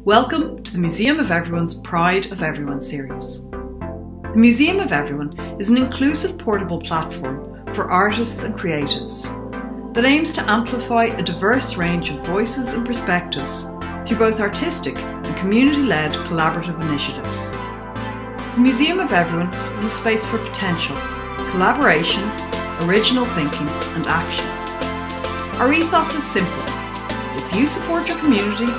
Welcome to the Museum of Everyone's Pride of Everyone series. The Museum of Everyone is an inclusive portable platform for artists and creatives that aims to amplify a diverse range of voices and perspectives through both artistic and community-led collaborative initiatives. The Museum of Everyone is a space for potential, collaboration, original thinking and action. Our ethos is simple. If you support your community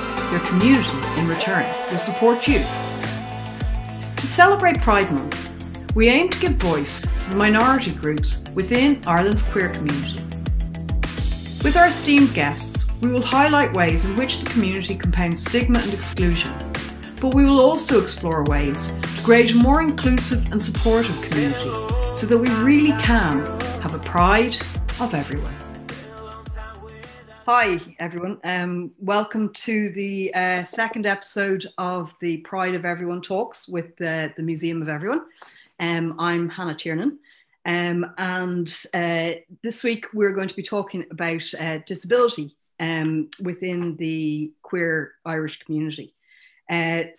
in return will support you. To celebrate Pride Month, we aim to give voice to the minority groups within Ireland's queer community. With our esteemed guests, we will highlight ways in which the community compounds stigma and exclusion, but we will also explore ways to create a more inclusive and supportive community so that we really can have a pride of everyone. Hi everyone, welcome to the second episode of the Pride of Everyone Talks with the Museum of Everyone. I'm Hannah Tiernan, and this week we're going to be talking about disability within the queer Irish community. I'm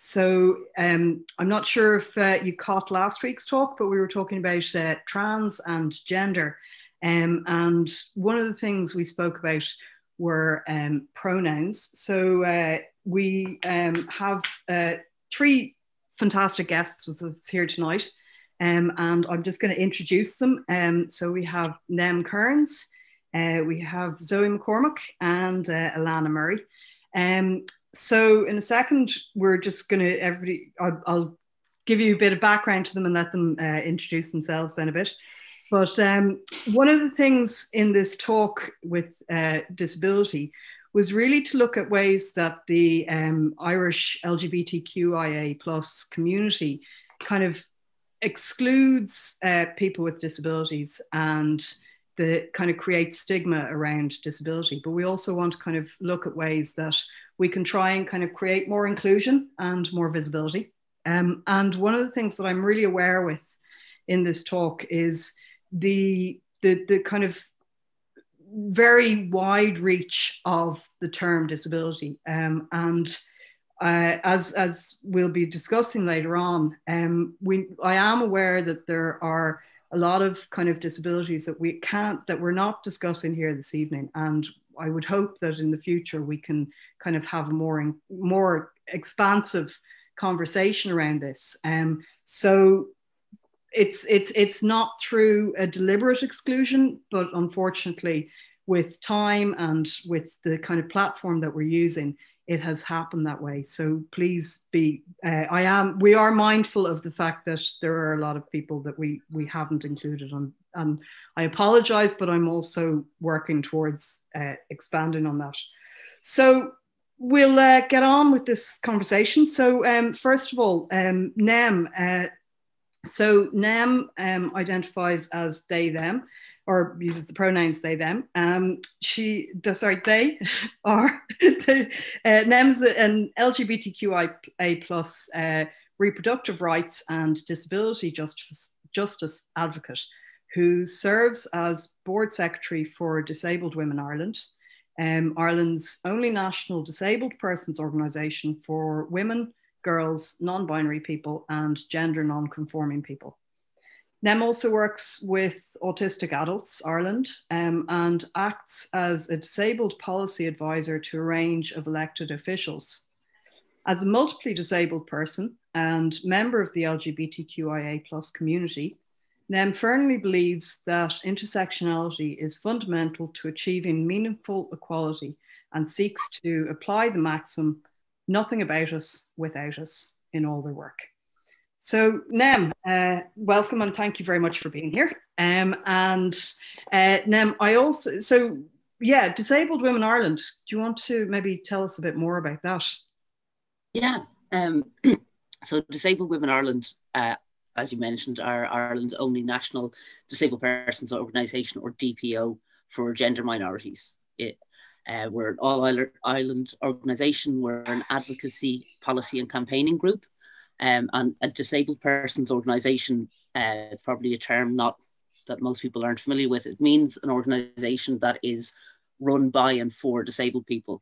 not sure if you caught last week's talk, but we were talking about trans and gender, and one of the things we spoke about were pronouns. So we have three fantastic guests with us here tonight, and I'm just going to introduce them. So we have Nem Kearns, we have Zoe McCormack, and Alannah Murray. So in a second, we're just going to, I'll give you a bit of background to them and let them introduce themselves then a bit. But one of the things in this talk with disability was really to look at ways that the Irish LGBTQIA plus community kind of excludes people with disabilities and the kind of creates stigma around disability. But we also want to kind of look at ways that we can try and kind of create more inclusion and more visibility. And one of the things that I'm really aware with in this talk is the kind of very wide reach of the term disability, and as we'll be discussing later on, I am aware that there are a lot of kind of disabilities that we're not discussing here this evening, and I would hope that in the future we can kind of have a more expansive conversation around this. So it's not through a deliberate exclusion, but unfortunately with time and with the kind of platform that we're using, it has happened that way. So please be, we are mindful of the fact that there are a lot of people that we haven't included on, and I apologize, but I'm also working towards expanding on that. So we'll get on with this conversation. So first of all, Nem, so Nem identifies as they, them, or uses the pronouns they, them. They are, Nem's an LGBTQIA plus reproductive rights and disability justice advocate who serves as board secretary for Disabled Women Ireland, Ireland's only national disabled persons organisation for women, girls, non-binary people, and gender non-conforming people. Nem also works with Autistic Adults Ireland and acts as a disabled policy advisor to a range of elected officials. As a multiply disabled person and member of the LGBTQIA plus community, Nem firmly believes that intersectionality is fundamental to achieving meaningful equality and seeks to apply the maxim, nothing about us without us, in all their work. So Nem, welcome and thank you very much for being here. Nem, Disabled Women Ireland, do you want to maybe tell us a bit more about that? Yeah, so Disabled Women Ireland, as you mentioned, are Ireland's only national disabled persons organisation, or DPO, for gender minorities. We're an all-Ireland organisation. We're an advocacy, policy and campaigning group. And a disabled persons organisation is probably a term that most people aren't familiar with. It means an organisation that is run by and for disabled people.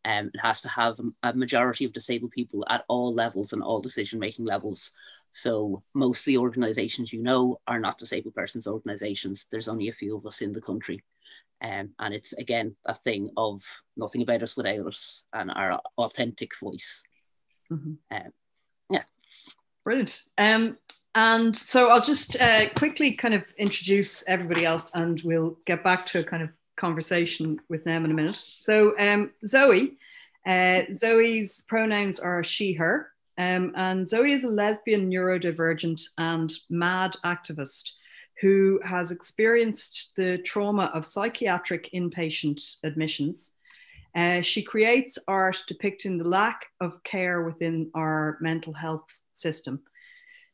It has to have a majority of disabled people at all levels and all decision-making levels. So most of the organisations are not disabled persons organisations. There's only a few of us in the country. And it's, again, a thing of nothing about us without us and our authentic voice. Mm-hmm. Yeah. Brilliant. And so I'll just quickly kind of introduce everybody else, and we'll get back to a kind of conversation with them in a minute. So Zoe, Zoe's pronouns are she, her. And Zoe is a lesbian neurodivergent and MAD activist who has experienced the trauma of psychiatric inpatient admissions. She creates art depicting the lack of care within our mental health system.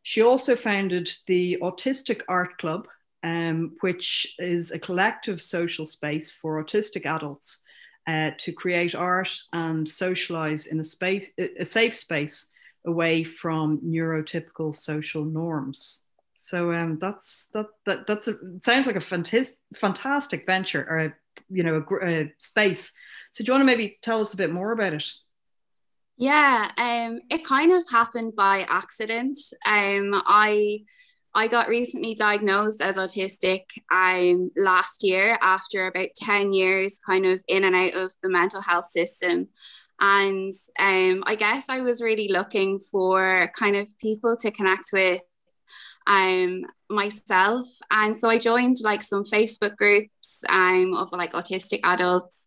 She also founded the Autistic Art Club, which is a collective social space for autistic adults to create art and socialize in a safe space away from neurotypical social norms. So sounds like a fantastic venture, or a space. So do you want to maybe tell us a bit more about it? Yeah, it kind of happened by accident. I got recently diagnosed as autistic last year after about 10 years kind of in and out of the mental health system. And I guess I was really looking for kind of people to connect with myself. And so I joined like some Facebook groups of like autistic adults.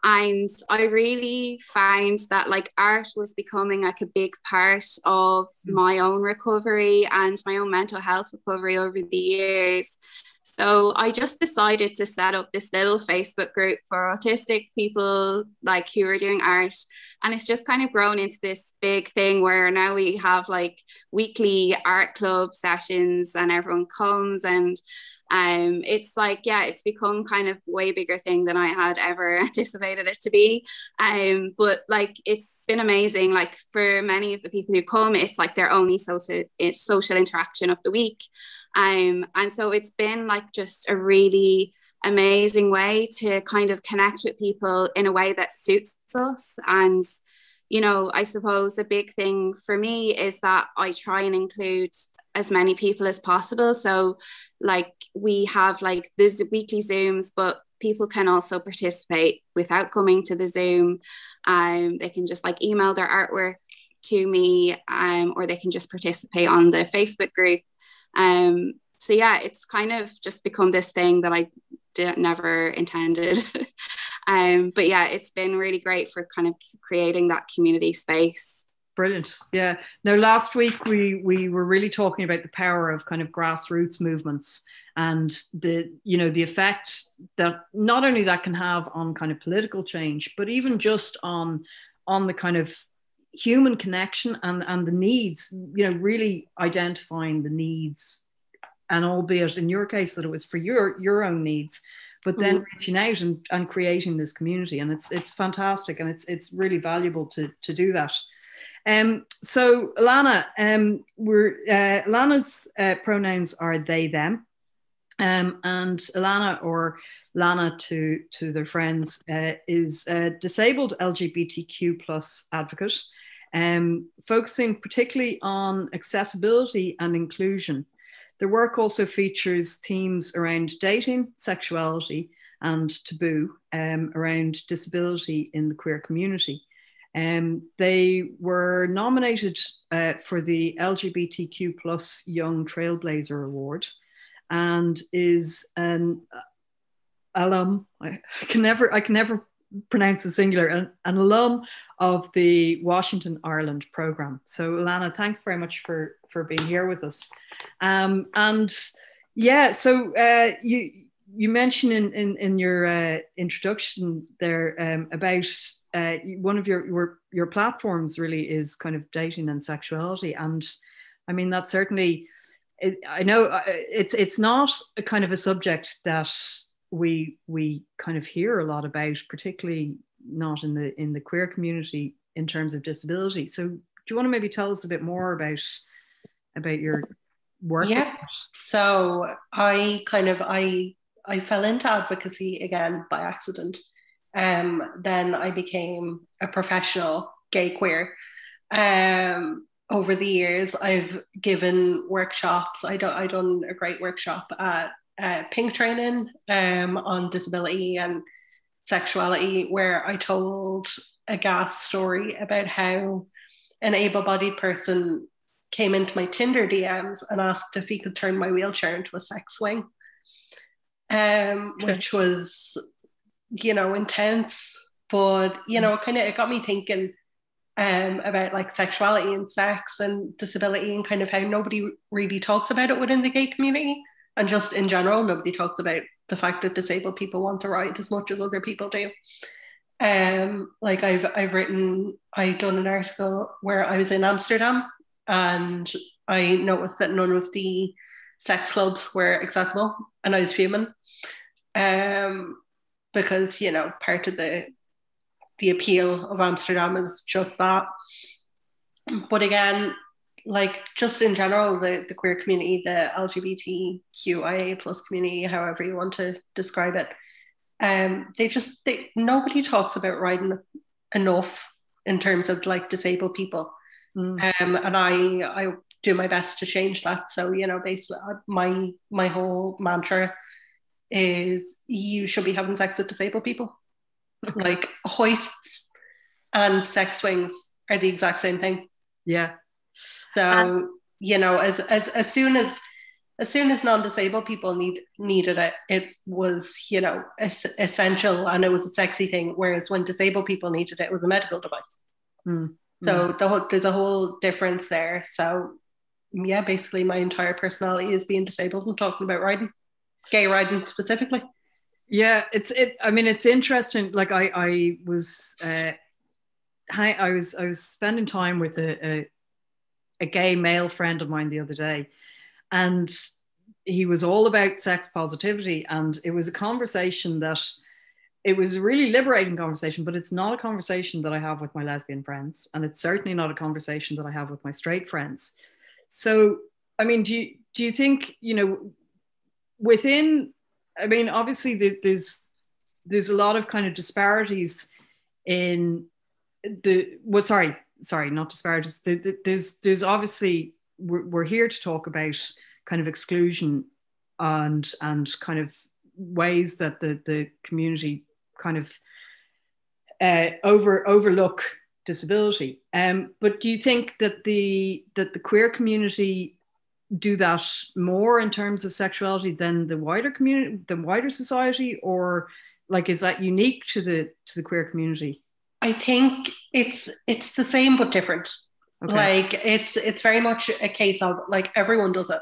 And I really found that like art was becoming like a big part of my own recovery and my own mental health recovery over the years. So I just decided to set up this little Facebook group for autistic people like who are doing art. And it's just kind of grown into this big thing where now we have like weekly art club sessions and everyone comes, and it's like, yeah, it's become kind of way bigger thing than I had ever anticipated it to be. But like, it's been amazing. Like for many of the people who come, it's like their only social interaction of the week. And so it's been like just a really amazing way to kind of connect with people in a way that suits us. And, I suppose a big thing for me is that I try and include as many people as possible. So like we have like these weekly Zooms, but people can also participate without coming to the Zoom. They can just like email their artwork to me, or they can just participate on the Facebook group. So yeah, it's kind of just become this thing that I never intended. But yeah, it's been really great for kind of creating that community space. Brilliant. Yeah. Now, last week we were really talking about the power of kind of grassroots movements and the effect that not only that can have on kind of political change, but even just on the kind of human connection and the needs, really identifying the needs, and albeit in your case that it was for your own needs, but then reaching out and creating this community. And it's fantastic, and it's really valuable to do that. So Alannah, Alannah's pronouns are they, them, and Alannah, or Lana to their friends, is a disabled LGBTQ plus advocate, focusing particularly on accessibility and inclusion. Their work also features themes around dating, sexuality, and taboo around disability in the queer community. They were nominated for the LGBTQ plus Young Trailblazer Award, and is an alum. I can never pronounce the singular. An alum of the Washington Ireland program. So Alannah, thanks very much for being here with us. And yeah, so you mentioned in your introduction there about one of your platforms really is kind of dating and sexuality, and I mean that certainly, I know it's not a kind of a subject that we kind of hear a lot about, particularly not in the queer community in terms of disability. So do you want to maybe tell us a bit more about your work? Yeah. So I fell into advocacy again by accident. then I became a professional gay queer. Over the years, I've given workshops. I done a great workshop at Pink Training on disability and sexuality, where I told a gas story about how an able-bodied person came into my Tinder DMs and asked if he could turn my wheelchair into a sex swing, which was, intense, but, it got me thinking about like sexuality and sex and disability, and kind of how nobody really talks about it within the gay community, and just in general, nobody talks about the fact that disabled people want to ride as much as other people do. Like I've done an article where I was in Amsterdam, and I noticed that none of the sex clubs were accessible, and I was fuming, because part of the appeal of Amsterdam is just that. But again, like just in general, the queer community, the LGBTQIA plus community, however you want to describe it, nobody talks about riding enough in terms of like disabled people. And I do my best to change that. So, basically my whole mantra is you should be having sex with disabled people. Like hoists and sex swings are the exact same thing. Yeah. So, as soon as non-disabled people needed it, it was, essential, and it was a sexy thing. Whereas when disabled people needed it, it was a medical device. So there's a whole difference there. So yeah, basically my entire personality is being disabled and talking about riding, gay riding specifically. Yeah, it's interesting. Like I was spending time with a gay male friend of mine the other day, and he was all about sex positivity, and it was a conversation that it was a really liberating conversation, but it's not a conversation that I have with my lesbian friends, and it's certainly not a conversation that I have with my straight friends. So, I mean, do you think, within, I mean, obviously there's a lot of kind of disparities in not disparities. There's obviously, we're here to talk about kind of exclusion and kind of ways that the community kind of overlook disability. But do you think that the queer community do that more in terms of sexuality than the wider community, the wider society, or like is that unique to the queer community? I think it's the same but different. Okay. Like it's very much a case of like everyone does it,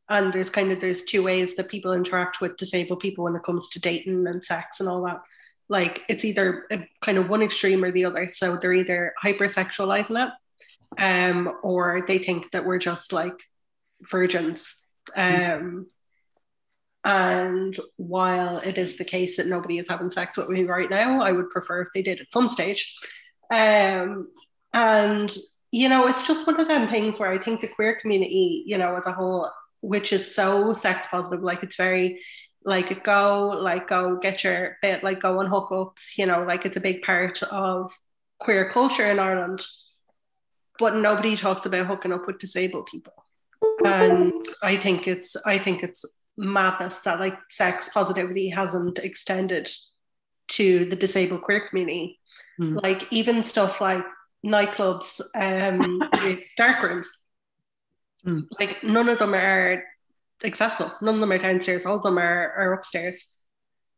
and there's two ways that people interact with disabled people when it comes to dating and sex and all that. Like it's either a kind of one extreme or the other. So they're either hypersexualizing it, or they think that we're just like virgins. And while it is the case that nobody is having sex with me right now, I would prefer if they did at some stage. And it's just one of them things where I think the queer community, as a whole, which is so sex positive, like it's very like go get your bit, like go on hookups, like it's a big part of queer culture in Ireland, but nobody talks about hooking up with disabled people. And I think it's madness that like sex positivity hasn't extended to the disabled queer community. Like even stuff like nightclubs, dark rooms, like none of them are accessible, none of them are downstairs, all of them are upstairs,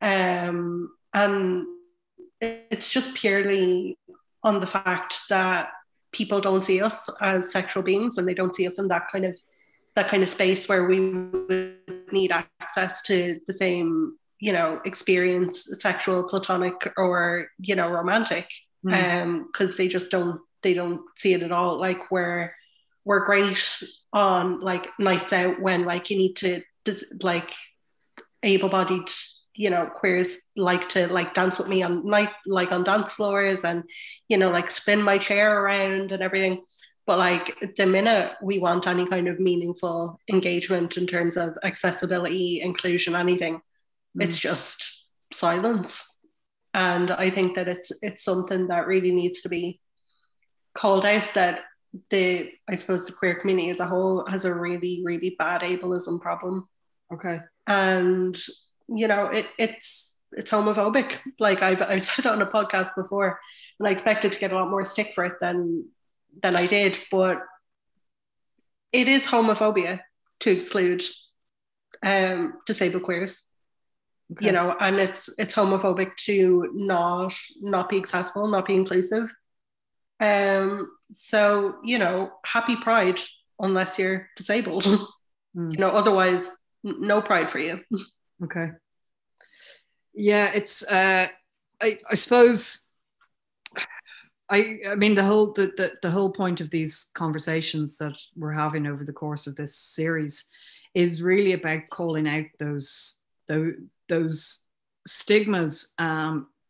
and it's just purely on the fact that people don't see us as sexual beings, and they don't see us in that kind of space where we would need access to the same, experience, sexual, platonic, or, romantic, because they don't see it at all. Like we're great on like nights out when like you need to like able-bodied, queers like to like dance with me on dance floors and, like spin my chair around and everything. But like the minute we want any kind of meaningful engagement in terms of accessibility, inclusion, anything, it's just silence. And I think that it's something that really needs to be called out, that I suppose the queer community as a whole has a really, really bad ableism problem. Okay. And, you know, it's homophobic. Like I've said it on a podcast before, and I expected to get a lot more stick for it than I did, but it is homophobia to exclude disabled queers. Okay. You know, and it's homophobic to not be accessible, not be inclusive. So, you know, happy Pride unless you're disabled. You know, otherwise no pride for you. Okay. Yeah, it's I suppose I mean the whole point of these conversations that we're having over the course of this series is really about calling out those stigmas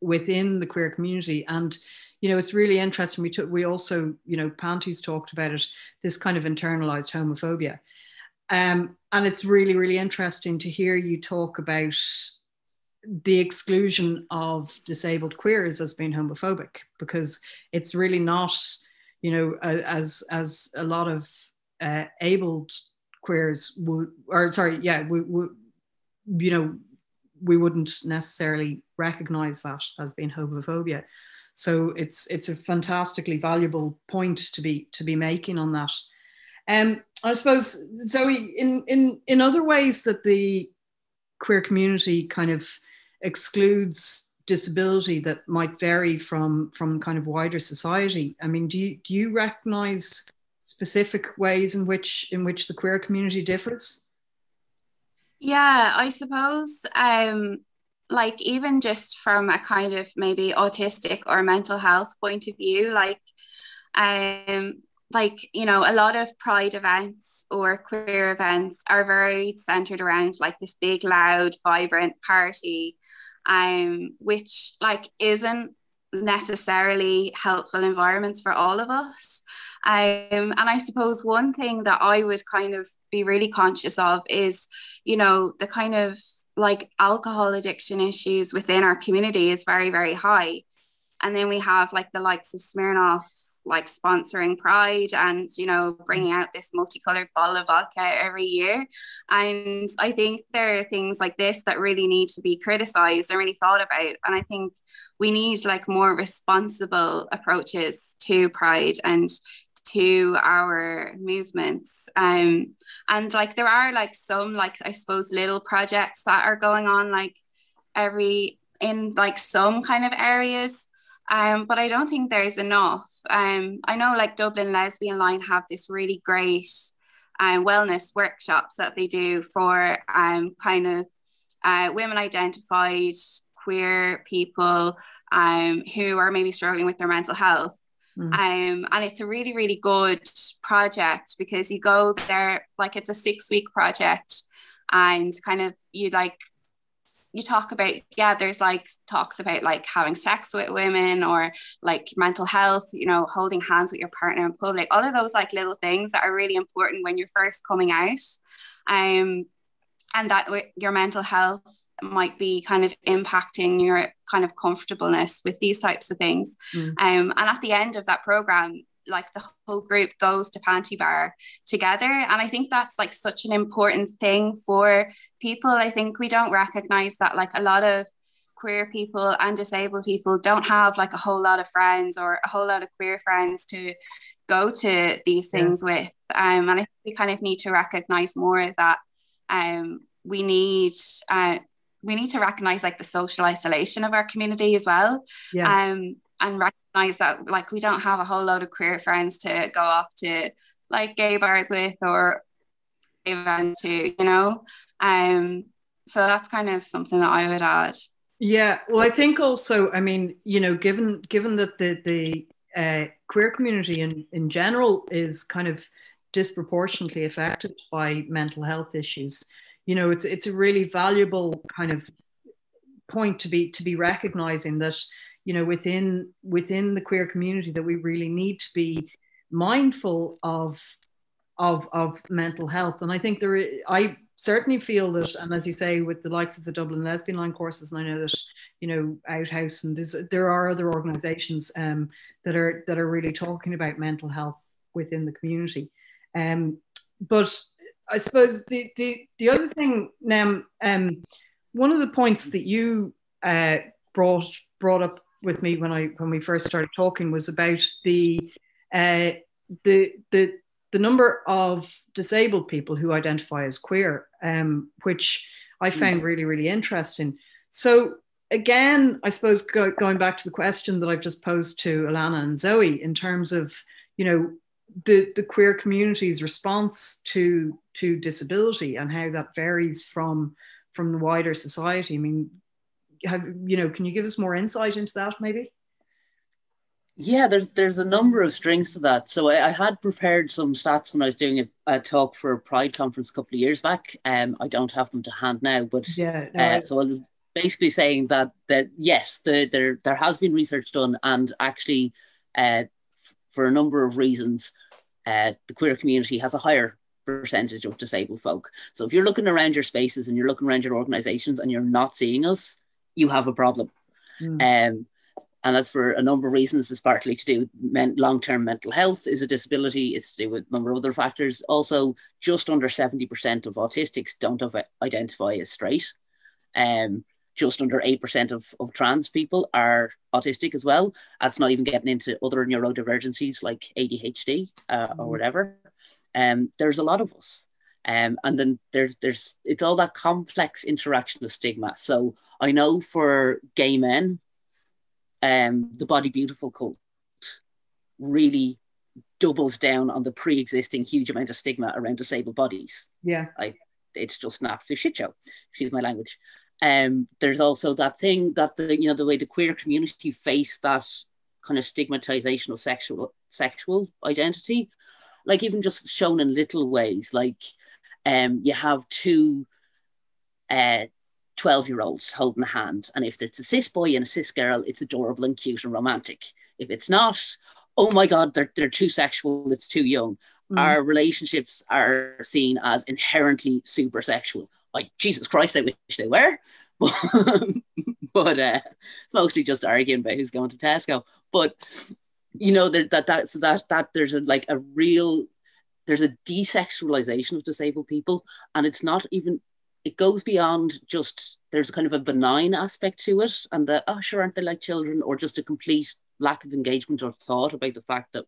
within the queer community. And you know, it's really interesting. We also, you know, Panty's talked about it, this kind of internalized homophobia. And it's really, really interesting to hear you talk about the exclusion of disabled queers as being homophobic, because it's really not, you know, as a lot of abled queers would, or sorry, yeah, we you know, we wouldn't necessarily recognize that as being homophobia. So it's a fantastically valuable point to be making on that. I suppose, Zoe, in other ways that the queer community kind of excludes disability that might vary from kind of wider society. I mean, do you recognize specific ways in which the queer community differs? Yeah, I suppose like even just from a kind of maybe autistic or mental health point of view, like you know, a lot of pride events or queer events are very centered around like this big, loud, vibrant party, which like isn't necessarily helpful environments for all of us. And I suppose one thing that I would kind of be really conscious of is, you know, the kind of like alcohol addiction issues within our community is very, very high. And then we have like the likes of Smirnoff like sponsoring Pride and, you know, bringing out this multicolored bottle of vodka every year. And I think there are things like this that really need to be criticized and really thought about. And I think we need like more responsible approaches to Pride and to our movements. And like there are like some like I suppose little projects that are going on like in like some kind of areas. But I don't think there's enough. I know like Dublin Lesbian Line have this really great wellness workshops that they do for kind of women identified queer people who are maybe struggling with their mental health. And it's a really, really good project because you go there, like it's a 6-week project, and kind of you talk about, there's like talks about like having sex with women or like mental health, you know, holding hands with your partner in public, all of those like little things that are really important when you're first coming out, and that your mental health might be kind of impacting your kind of comfortableness with these types of things. And at the end of that program, like the whole group goes to Panty Bar together. And I think that's like such an important thing for people. I think we don't recognize that like a lot of queer people and disabled people don't have like a whole lot of friends or a whole lot of queer friends to go to these things with. And I think we kind of need to recognize more that we need to recognize like the social isolation of our community as well. And recognize that like we don't have a whole lot of queer friends to go off to like gay bars with or events to, you know. So that's kind of something that I would add. Yeah, well, I think also, I mean, you know, given that the queer community in general is kind of disproportionately affected by mental health issues, you know, it's a really valuable kind of point to be recognizing that, you know, within the queer community, that we really need to be mindful of mental health. And I think I certainly feel that, and as you say, with the likes of the Dublin Lesbian Line courses, and I know that, you know, Outhouse, and there are other organisations that are really talking about mental health within the community. But I suppose the other thing, Nem, one of the points that you brought up with me when we first started talking was about the number of disabled people who identify as queer, which I found really, really interesting. So again, I suppose going back to the question that I've just posed to Alannah and Zoe in terms of, you know, the queer community's response to disability and how that varies from the wider society. I mean, can you give us more insight into that maybe? Yeah, there's a number of strings to that. So I had prepared some stats when I was doing a talk for a Pride conference a couple of years back. I don't have them to hand now, but so I was basically saying that yes, there has been research done, and actually, for a number of reasons, the queer community has a higher percentage of disabled folk. So if you're looking around your spaces and you're looking around your organisations and you're not seeing us, you have a problem. And that's for a number of reasons. It's partly to do with long-term mental health is a disability. It's to do with a number of other factors. Also, just under 70% of autistics don't identify as straight. Just under 8% of trans people are autistic as well. That's not even getting into other neurodivergencies like ADHD or whatever. There's a lot of us. And then there's it's all that complex interaction of stigma. So I know for gay men, the Body Beautiful cult really doubles down on the pre-existing huge amount of stigma around disabled bodies. Yeah, it's just an absolute shit show. Excuse my language. There's also that thing that the way the queer community face that kind of stigmatization of sexual identity, like even just shown in little ways, like you have two 12-year-olds holding hands, and if it's a cis boy and a cis girl, it's adorable and cute and romantic. If it's not, oh my god, they're too sexual, it's too young. Our relationships are seen as inherently super sexual. Like, Jesus Christ, I wish they were. But it's mostly just arguing about who's going to Tesco. But that there's there's a desexualization of disabled people, and it's not even. It goes beyond just, there's kind of a benign aspect to it, and that, oh, sure, aren't they like children, or just a complete lack of engagement or thought about the fact that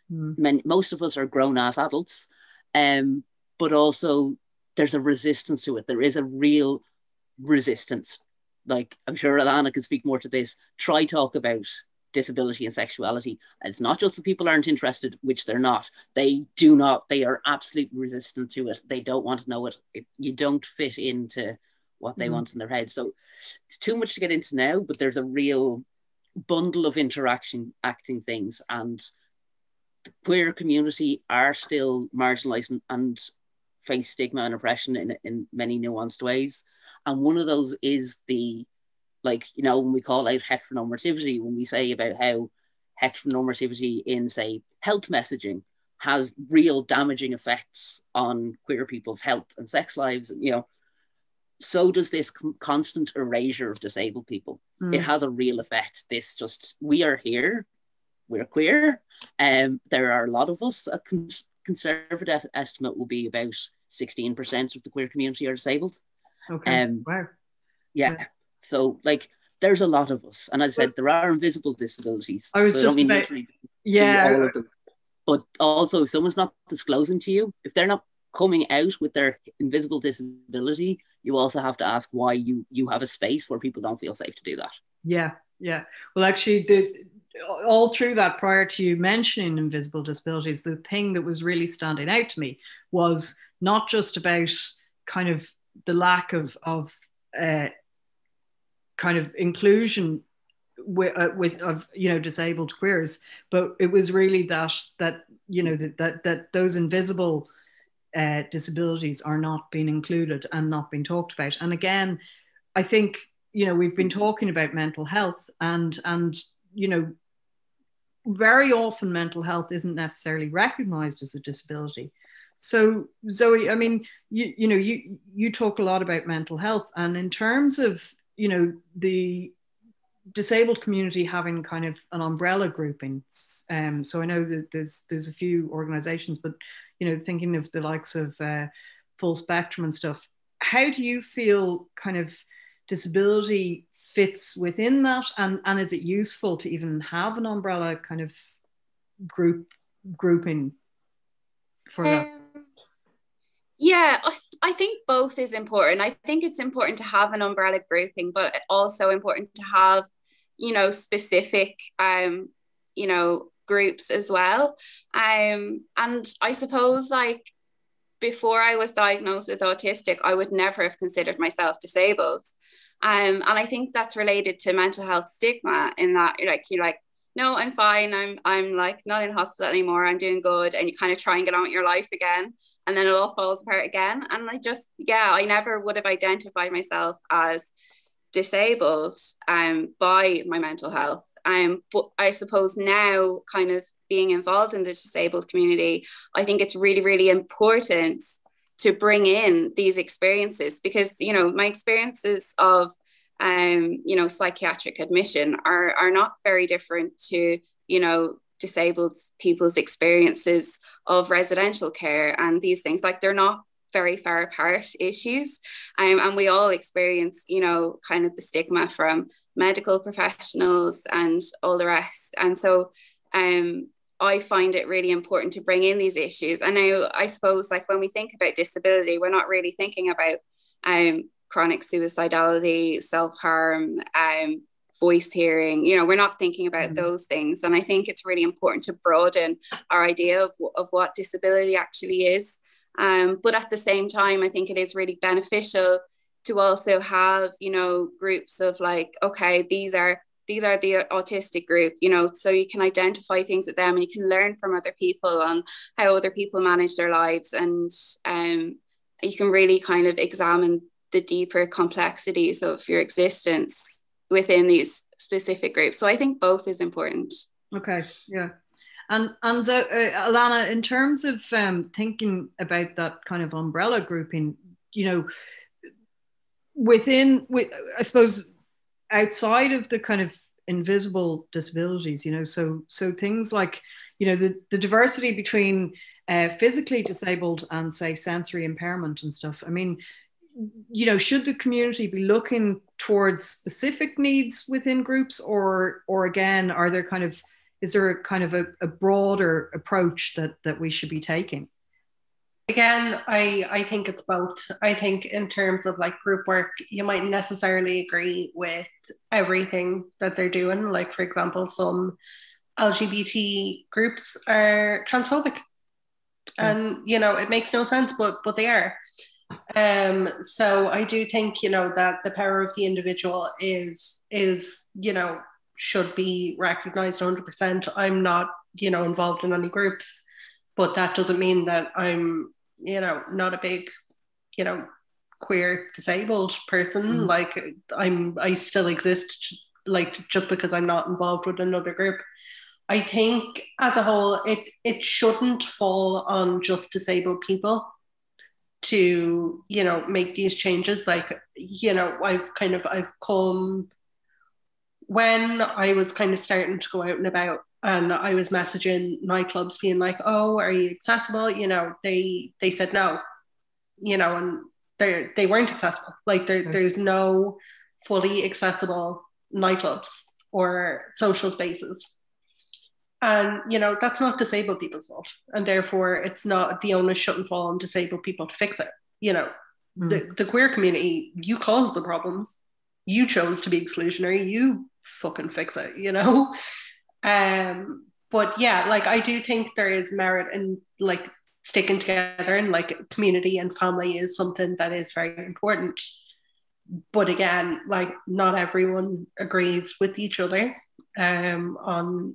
most of us are grown-ass adults, but also there's a resistance to it. There is a real resistance. Like, I'm sure Alannah can speak more to this. Try talk about disability and sexuality. And it's not just that people aren't interested, which they're not. They are absolutely resistant to it. They don't want to know it. You don't fit into what they want in their head. So it's too much to get into now, but there's a real bundle of acting things, and the queer community are still marginalised and face stigma and oppression in many nuanced ways. And one of those is when we call out heteronormativity, when we say about how heteronormativity in, say, health messaging has real damaging effects on queer people's health and sex lives, so does this constant erasure of disabled people. It has a real effect. We are here, we're queer, there are a lot of us. A conservative estimate will be about 16% of the queer community are disabled. Okay. Wow. Yeah. So, there's a lot of us. And as I said, there are invisible disabilities. I was so just about, all of them. But also, if someone's not disclosing to you, if they're not coming out with their invisible disability, you also have to ask why you have a space where people don't feel safe to do that. Yeah. Well, actually, all through that, prior to you mentioning invisible disabilities, the thing that was really standing out to me was not just about kind of the lack of kind of inclusion of disabled queers, but it was really that those invisible disabilities are not being included and not being talked about. And again, I think we've been talking about mental health, and very often mental health isn't necessarily recognized as a disability. So Zoe, I mean, you talk a lot about mental health, and in terms of, the disabled community having kind of an umbrella grouping. So I know that there's a few organizations, but, thinking of the likes of Full Spectrum and stuff, how do you feel kind of disability fits within that? And is it useful to even have an umbrella kind of grouping for that? Yeah, I think both is important. I think it's important to have an umbrella grouping, but also important to have, specific, groups as well. And I suppose, like, before I was diagnosed with autistic, I would never have considered myself disabled. And I think that's related to mental health stigma, in that, like, you're like, no, I'm fine. I'm like not in hospital anymore. I'm doing good. And you kind of try and get on with your life again. And then it all falls apart again. And I never would have identified myself as disabled by my mental health. But I suppose now, kind of being involved in the disabled community, I think it's really, really important to bring in these experiences, because, my experiences of psychiatric admission are not very different to, disabled people's experiences of residential care and these things. Like, they're not very far apart issues. And we all experience, kind of the stigma from medical professionals and all the rest. And so I find it really important to bring in these issues. And now, I suppose, like, when we think about disability, we're not really thinking about chronic suicidality, self-harm, voice hearing. We're not thinking about those things. And I think it's really important to broaden our idea of what disability actually is. But at the same time, I think it is really beneficial to also have, groups of, like, okay, these are the autistic group, so you can identify things with them, and you can learn from other people on how other people manage their lives. And you can really kind of examine the deeper complexities of your existence within these specific groups. So I think both is important. Okay, yeah. And so, Alannah, in terms of thinking about that kind of umbrella grouping, I suppose, outside of the kind of invisible disabilities, so things like, the diversity between physically disabled and, say, sensory impairment and stuff. I mean, should the community be looking towards specific needs within groups, or again, is there a kind of a broader approach that we should be taking? Again, I think it's both. I think in terms of, like, group work, you might necessarily agree with everything that they're doing. Like, for example, some LGBT groups are transphobic, and it makes no sense, but they are. So I do think, that the power of the individual is should be recognized 100%. I'm not, involved in any groups, but that doesn't mean that I'm, not a big, queer disabled person. Like, I still exist, like, just because I'm not involved with another group. I think as a whole, it shouldn't fall on just disabled people to, make these changes. Like, I've come, when I was kind of starting to go out and about, and I was messaging nightclubs being like, oh, are you accessible? They said no, and they weren't accessible. Like, there's no fully accessible nightclubs or social spaces. And, that's not disabled people's fault. And therefore, it's not, the onus shouldn't fall on disabled people to fix it. The queer community, you caused the problems. You chose to be exclusionary. You fucking fix it, But yeah, like, I do think there is merit in, like, sticking together, and, like, community and family is something that is very important. But again, like, not everyone agrees with each other on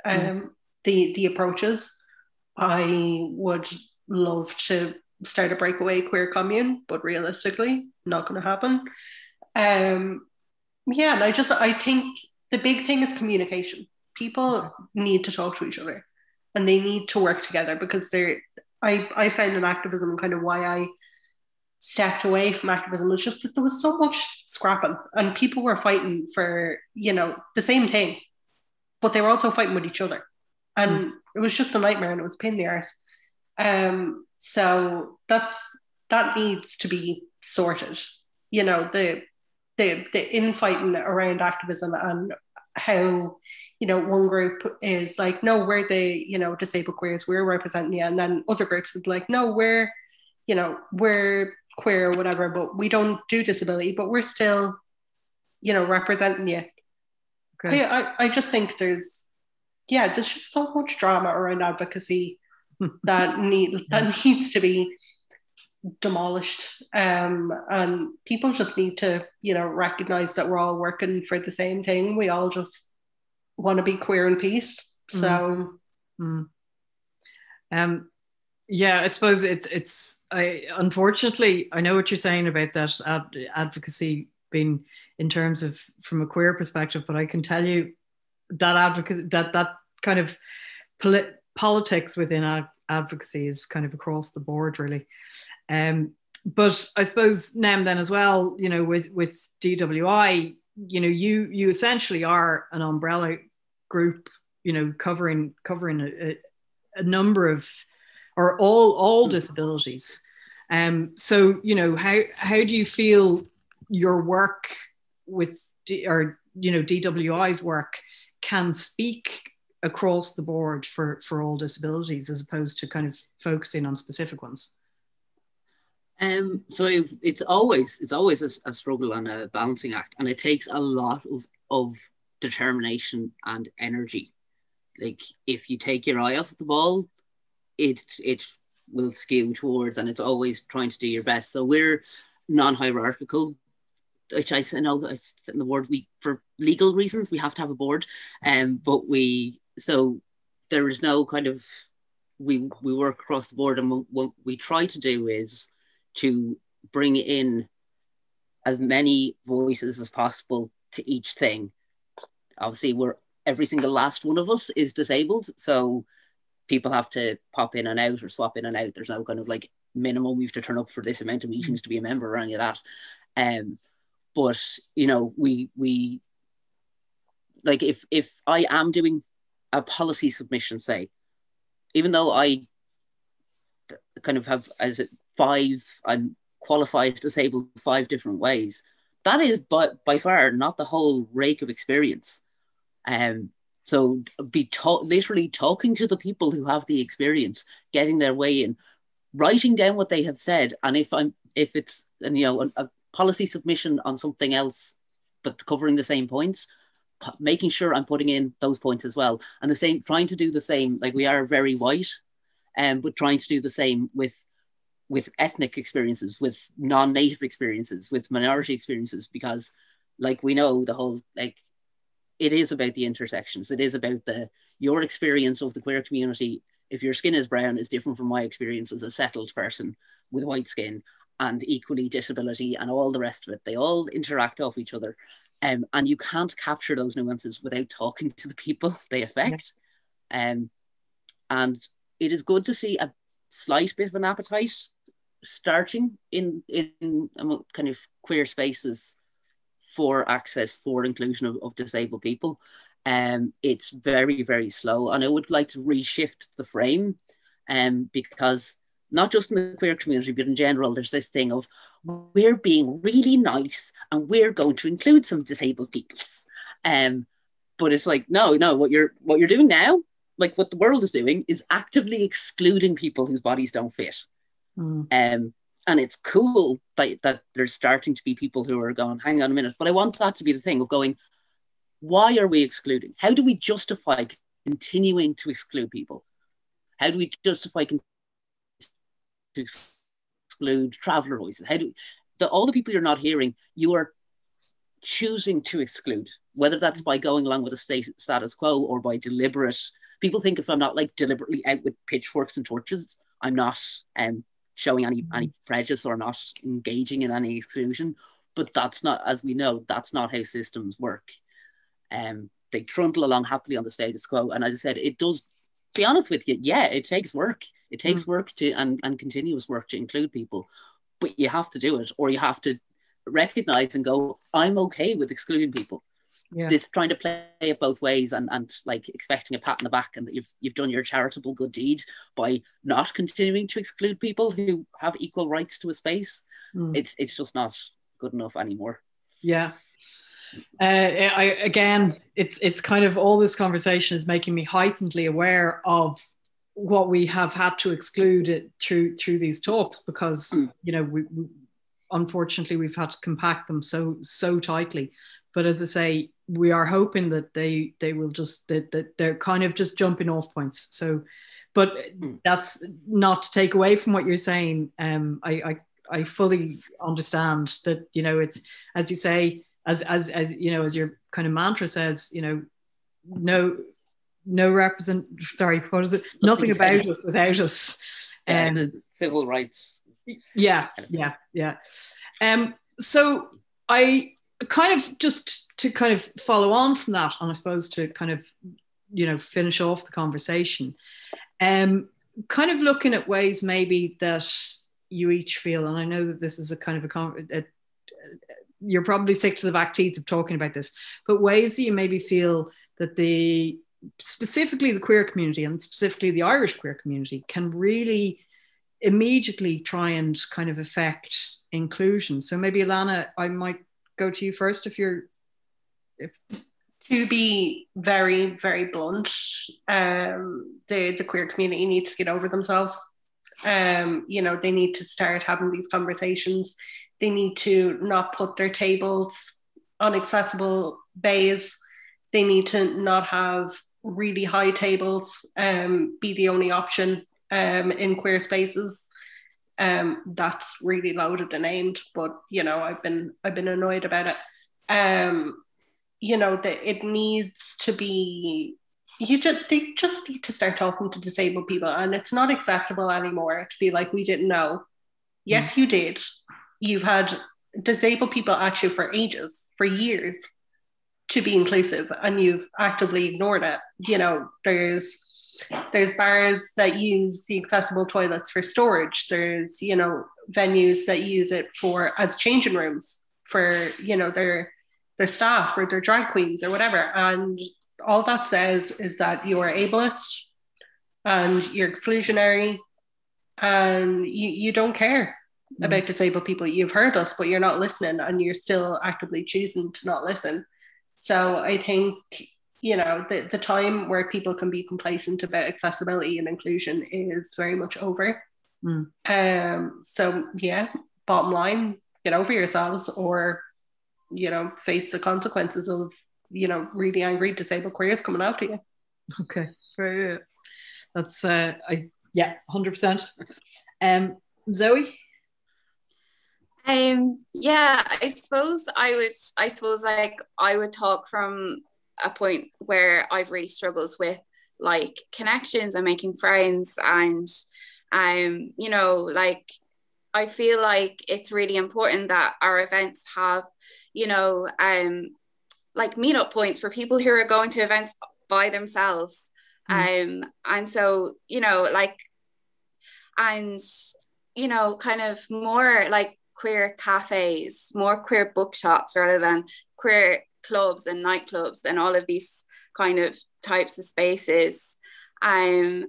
the approaches. I would love to start a breakaway queer commune, but realistically, not going to happen. And I think the big thing is communication. People need to talk to each other, and they need to work together, because I found in activism kind of why I stepped away from activism was just that there was so much scrapping and people were fighting for, you know, the same thing, but they were also fighting with each other. And it was just a nightmare and it was a pain in the arse. So that needs to be sorted. You know, the infighting around activism and how, you know, one group is like, no, we're the, you know, disabled queers, we're representing you. And then other groups would be like, no, we're, you know, we're queer or whatever, but we don't do disability, but we're still, you know, representing you. Okay. I just think there's just so much drama around advocacy that needs to be demolished. And people just need to, you know, recognize that we're all working for the same thing. We all just want to be queer in peace. So yeah, I suppose unfortunately, I know what you're saying about that advocacy being in terms of from a queer perspective, but I can tell you that advocacy, that kind of politics within advocacy is kind of across the board, really. But I suppose, Nem, then as well, you know, with DWI, you know, you essentially are an umbrella group, you know, covering a number of, or all disabilities. So, you know, how do you feel your work with, or, you know, DWI's work can speak across the board for all disabilities as opposed to kind of focusing on specific ones? So it's always a struggle and a balancing act, and it takes a lot of determination and energy. Like, if you take your eye off the ball, it will skew towards, and it's always trying to do your best. So we're non-hierarchical, which I know it's in the word, for legal reasons we have to have a board, but so there is no kind of, we work across the board, and what we try to do is to bring in as many voices as possible to each thing. Obviously, every single last one of us is disabled, so people have to pop in and out or swap in and out. There's no kind of like minimum, we have to turn up for this amount of meetings to be a member or any of that. But, you know, we like, if I am doing a policy submission, say, even though I kind of have I'm qualified as disabled 5 different ways, that is by far not the whole rake of experience. So literally talking to the people who have the experience, getting their way in, writing down what they have said, and if it's, you know, a policy submission on something else but covering the same points, making sure I'm putting in those points as well, and the same, trying to do the same. Like, we are very white, but trying to do the same with ethnic experiences, with non-native experiences, with minority experiences, because, like, we know the whole, like, it is about the intersections. It is about your experience of the queer community. If your skin is brown, is different from my experience as a settled person with white skin, and equally disability and all the rest of it. They all interact off each other. And you can't capture those nuances without talking to the people they affect. And it is good to see a slight bit of an appetite starting in kind of queer spaces for access, for inclusion of disabled people. It's very, very slow, and I would like to reshift the frame, because not just in the queer community, but in general, there's this thing of, we're being really nice and we're going to include some disabled people. But it's like, no, what you're doing now, like what the world is doing, is actively excluding people whose bodies don't fit. And it's cool that there's starting to be people who are going, hang on a minute, but I want that to be the thing of going, why are we excluding? How do we justify continuing to exclude people? How do we justify to exclude traveller voices? All the people you're not hearing, you are choosing to exclude, whether that's by going along with a status quo or by deliberate. People think if I'm not like deliberately out with pitchforks and torches, I'm not showing any prejudice or not engaging in any exclusion. But that's not, as we know, that's not how systems work. They trundle along happily on the status quo, and as I said, it does be honest with you, yeah, it takes work. It takes work to and continuous work to include people, but you have to do it, or you have to recognize and go, I'm okay with excluding people. Yeah. This trying to play it both ways and like expecting a pat on the back and that you've done your charitable good deed by not continuing to exclude people who have equal rights to a space. It's just not good enough anymore. Yeah. It's kind of, all this conversation is making me heightenedly aware of what we have had to exclude through these talks, because you know, we unfortunately we've had to compact them so tightly. But as I say, we are hoping that they will just, that they're kind of just jumping off points. So, but that's not to take away from what you're saying. I fully understand that, you know, it's, as you say, as you know, as your kind of mantra says, you know, nothing about us without us. Civil rights. Yeah. So I kind of, just to kind of follow on from that, and I suppose to kind of, you know, finish off the conversation, kind of looking at ways maybe that you each feel, and I know that this is a kind of you're probably sick to the back teeth of talking about this, but ways that you maybe feel that specifically the queer community, and specifically the Irish queer community, can really immediately try and kind of affect inclusion. So maybe Alannah, I might go to you first to be very, very blunt, the queer community needs to get over themselves. You know, they need to start having these conversations. They need to not put their tables on accessible bays. They need to not have really high tables be the only option in queer spaces. That's really loaded and aimed, but you know, I've been annoyed about it. You know, that it needs to be, they just need to start talking to disabled people, and it's not acceptable anymore to be like, we didn't know. Yes, you did. You've had disabled people at you for ages, for years, to be inclusive, and you've actively ignored it. You know, there's bars that use the accessible toilets for storage. There's, you know, venues that use it as changing rooms for, you know, their staff or their drag queens or whatever. And all that says is that you're ableist and you're exclusionary and you don't care about disabled people. You've heard us, but you're not listening, and you're still actively choosing to not listen. So I think, you know, the time where people can be complacent about accessibility and inclusion is very much over. So yeah, bottom line, get over yourselves, or, you know, face the consequences of, you know, really angry disabled queers coming after you. Okay, very, that's 100%. Zoe? Yeah, I suppose like I would talk from a point where I've really struggled with like connections and making friends, and you know, like I feel like it's really important that our events have, you know, like meetup points for people who are going to events by themselves. And so, you know, like, and you know, kind of more like queer cafes, more queer bookshops, rather than queer clubs and nightclubs and all of these kind of types of spaces. And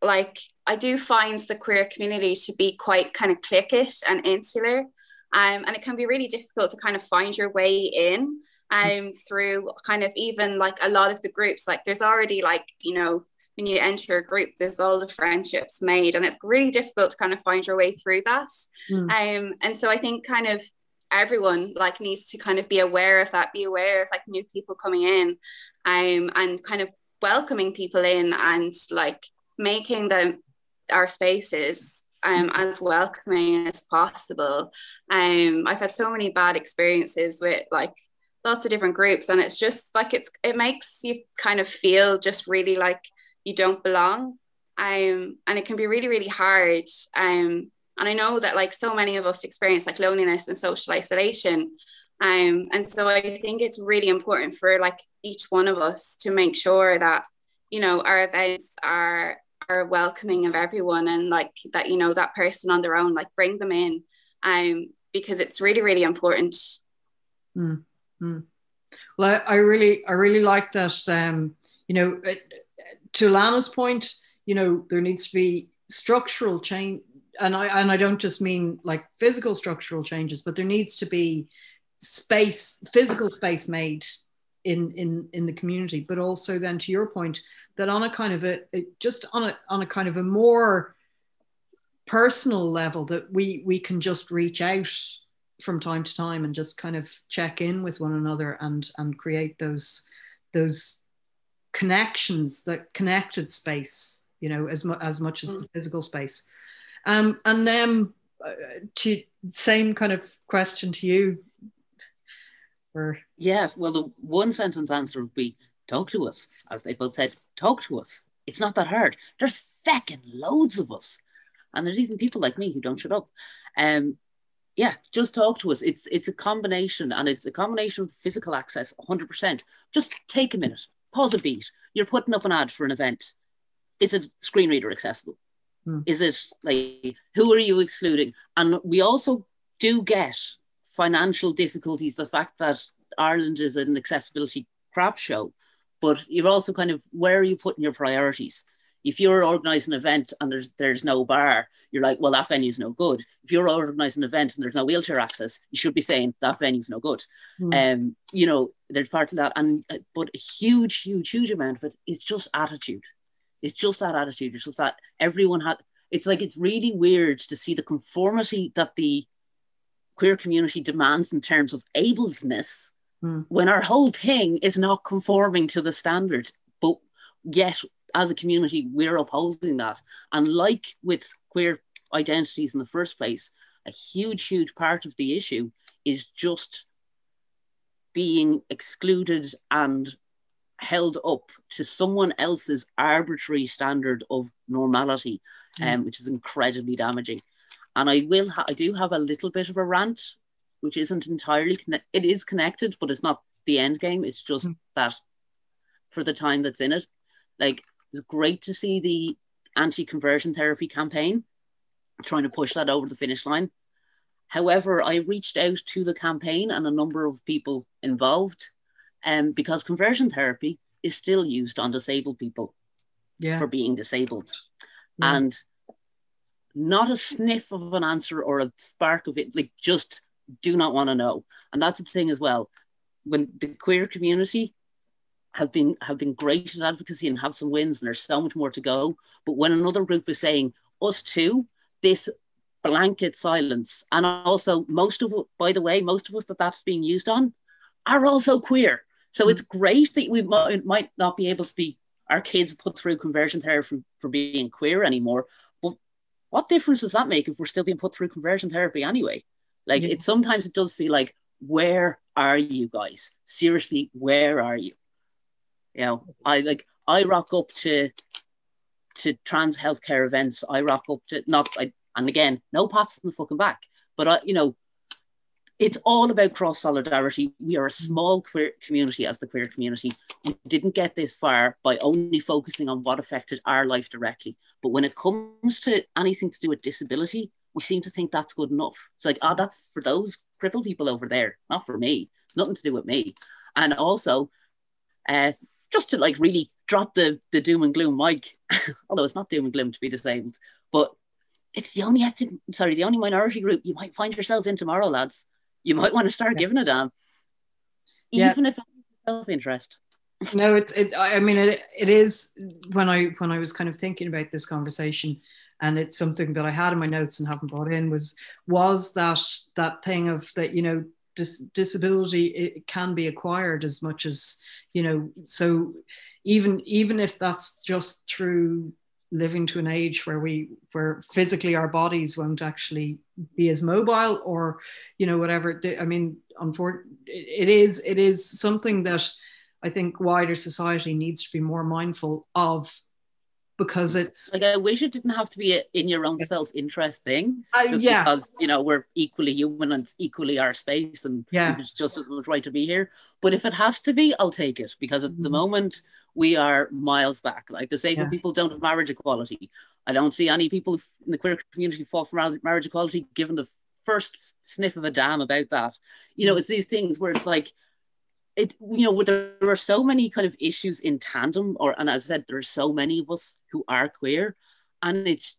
like, I do find the queer community to be quite kind of cliquish and insular, and it can be really difficult to kind of find your way in through kind of even like a lot of the groups. Like there's already like, you know, when you enter a group, there's all the friendships made, and it's really difficult to kind of find your way through that. And so I think kind of everyone like needs to kind of be aware of that, be aware of like new people coming in, and kind of welcoming people in, and like making our spaces as welcoming as possible. I've had so many bad experiences with like lots of different groups, and it's just like it makes you kind of feel just really like you don't belong, and it can be really, really hard. And I know that like so many of us experience like loneliness and social isolation, and so I think it's really important for like each one of us to make sure that, you know, our events are welcoming of everyone, and like that, you know, that person on their own, like bring them in, because it's really, really important. Well, I really like that. You know, to Alannah's point, you know, there needs to be structural change, and I don't just mean like physical structural changes, but there needs to be physical space made in the community, but also then, to your point, that on a kind of on a kind of a more personal level, that we can just reach out from time to time and just kind of check in with one another and create those connections, that connected space, you know, as much as the physical space. And then to same kind of question to you. Yeah, well, the one sentence answer would be talk to us. As they both said, talk to us. It's not that hard. There's feckin' loads of us. And there's even people like me who don't shut up. Yeah, just talk to us. It's a combination, and it's a combination of physical access, 100%. Just take a minute, pause a beat. You're putting up an ad for an event. Is it screen reader accessible? Is it like, who are you excluding? And we also do get financial difficulties, the fact that Ireland is an accessibility crap show, but you're also kind of, where are you putting your priorities? If you're organising an event and there's no bar, you're like, well, that venue's no good. If you're organising an event and there's no wheelchair access, you should be saying that venue's no good. You know, there's part of that, but a huge amount of it is just attitude. It's just that attitude. It's just that everyone it's like, it's really weird to see the conformity that the queer community demands in terms of ableness, when our whole thing is not conforming to the standards. But yet, as a community, we're upholding that. And like with queer identities in the first place, a huge part of the issue is just being excluded and held up to someone else's arbitrary standard of normality, which is incredibly damaging. And I do have a little bit of a rant, which isn't entirely it is connected, but it's not the end game. It's just that for the time that's in it, like, it was great to see the anti-conversion therapy campaign trying to push that over the finish line. However, I reached out to the campaign and a number of people involved, because conversion therapy is still used on disabled people for being disabled. And not a sniff of an answer or a spark of it, like, just do not want to know. And that's the thing as well. When the queer community have been great at advocacy and have some wins, and there's so much more to go, but when another group is saying, us too, this blanket silence. And also, most of us that's being used on are also queer. So it's great that we might not be able to be, our kids put through conversion therapy for being queer anymore, but what difference does that make if we're still being put through conversion therapy anyway? Like, sometimes it does feel like, where are you guys? Seriously, where are you? You know, I rock up to trans healthcare events. I rock up to, and again, no pats in the fucking back, but you know, it's all about cross solidarity. We are a small queer community as the queer community. We didn't get this far by only focusing on what affected our life directly. But when it comes to anything to do with disability, we seem to think that's good enough. It's like, that's for those crippled people over there, not for me. It's nothing to do with me. And also, just to like really drop the doom and gloom mic, although it's not doom and gloom to be disabled, but it's the only minority group you might find yourselves in tomorrow, lads. You might want to start giving a damn, even if it's self-interest. No, I mean, it is, when I was kind of thinking about this conversation, and it's something that I had in my notes and haven't brought in, was that thing of that, you know, disability, it can be acquired as much as, you know, so even if that's just through living to an age where physically our bodies won't actually be as mobile, or, you know, whatever. I mean, it is something that I think wider society needs to be more mindful of because it's like, I wish it didn't have to be in your own self-interest thing, just yeah. because, you know, we're equally human and it's equally our space, and it's just as much right to be here. But if it has to be, I'll take it, because at the moment we are miles back. Like, disabled people don't have marriage equality. I don't see any people in the queer community fought for marriage equality given the first sniff of a damn about that. You know, it's these things where it's like, you know, there are so many kind of issues in tandem, and as I said, there are so many of us who are queer, and it's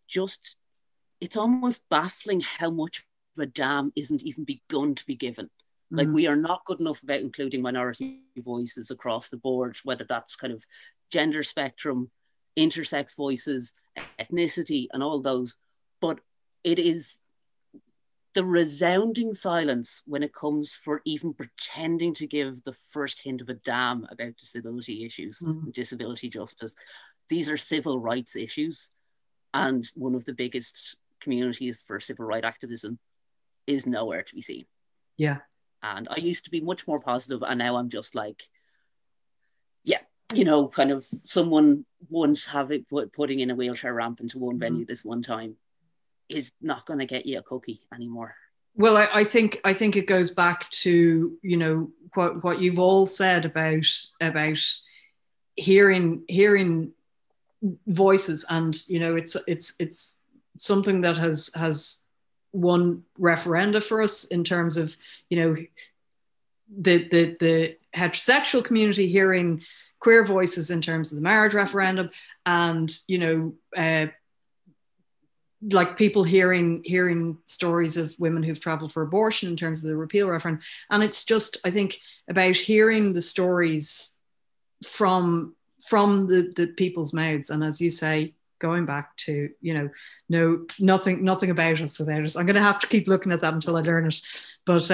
almost baffling how much of a damn isn't even begun to be given. Like, we are not good enough about including minority voices across the board, whether that's kind of gender spectrum, intersex voices, ethnicity, and all those. But it is the resounding silence when it comes for even pretending to give the first hint of a damn about disability issues and disability justice. These are civil rights issues, and one of the biggest communities for civil rights activism is nowhere to be seen. Yeah. And I used to be much more positive, and now I'm just like, yeah, you know, kind of someone once putting in a wheelchair ramp into one venue this one time is not going to get you a cookie anymore. Well, I think it goes back to, you know, what you've all said about hearing voices, and, you know, it's something that has won referenda for us in terms of, you know, the heterosexual community hearing queer voices in terms of the marriage referendum, and, you know, like people hearing stories of women who've traveled for abortion in terms of the repeal referendum. And it's just, I think, about hearing the stories from the people's mouths. And as you say, going back to, you know, nothing about us without us. I'm going to have to keep looking at that until I learn it. But,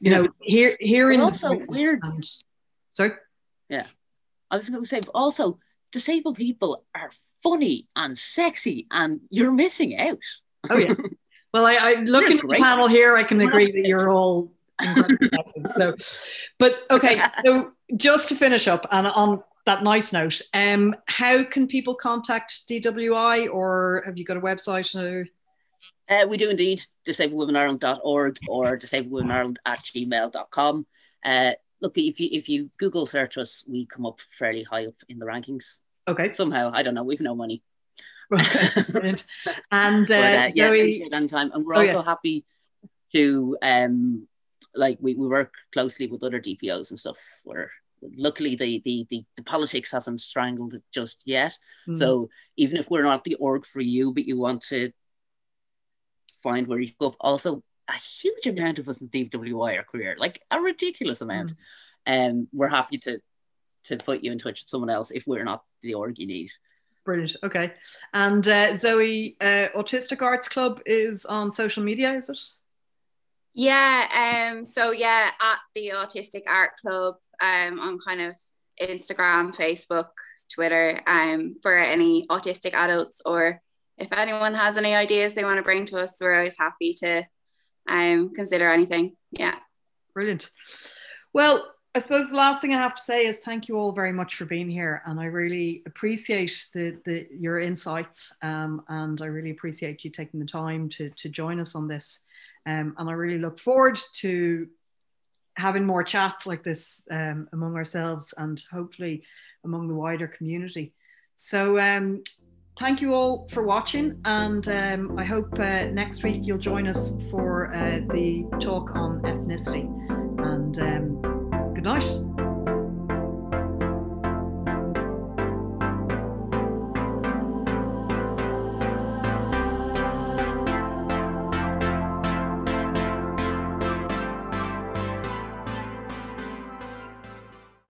you know, hearing also weird. Sorry? Yeah. I was going to say, also, disabled people are funny and sexy, and you're missing out. Oh yeah. Well, I looking at the panel here, I can agree that you're all so. But okay, so just to finish up, and on that nice note, how can people contact DWI, or have you got a website? We do indeed, disabledwomenireland.org or disabledwomenireland@gmail.com. Look, if you Google search us, we come up fairly high up in the rankings. Okay. Somehow, I don't know. We've no money. Okay. And yeah, anytime. And we're also happy to like we work closely with other DPOs and stuff. Where luckily the politics hasn't strangled it just yet. So even if we're not the org for you, but you want to find where you go up, also a huge amount of us in DWI are queer, like a ridiculous amount. We're happy to put you in touch with someone else if we're not the org you need. Brilliant. Okay. And Zoe, Autistic Arts Club is on social media, is it? Yeah. So yeah, at the Autistic Art Club, on kind of Instagram, Facebook, Twitter, for any autistic adults, or if anyone has any ideas they want to bring to us, we're always happy to consider anything. Yeah. Brilliant. Well, I suppose the last thing I have to say is thank you all very much for being here, and I really appreciate your insights, and I really appreciate you taking the time to join us on this, and I really look forward to having more chats like this among ourselves and hopefully among the wider community. So thank you all for watching, and I hope next week you'll join us for the talk on ethnicity, and good night.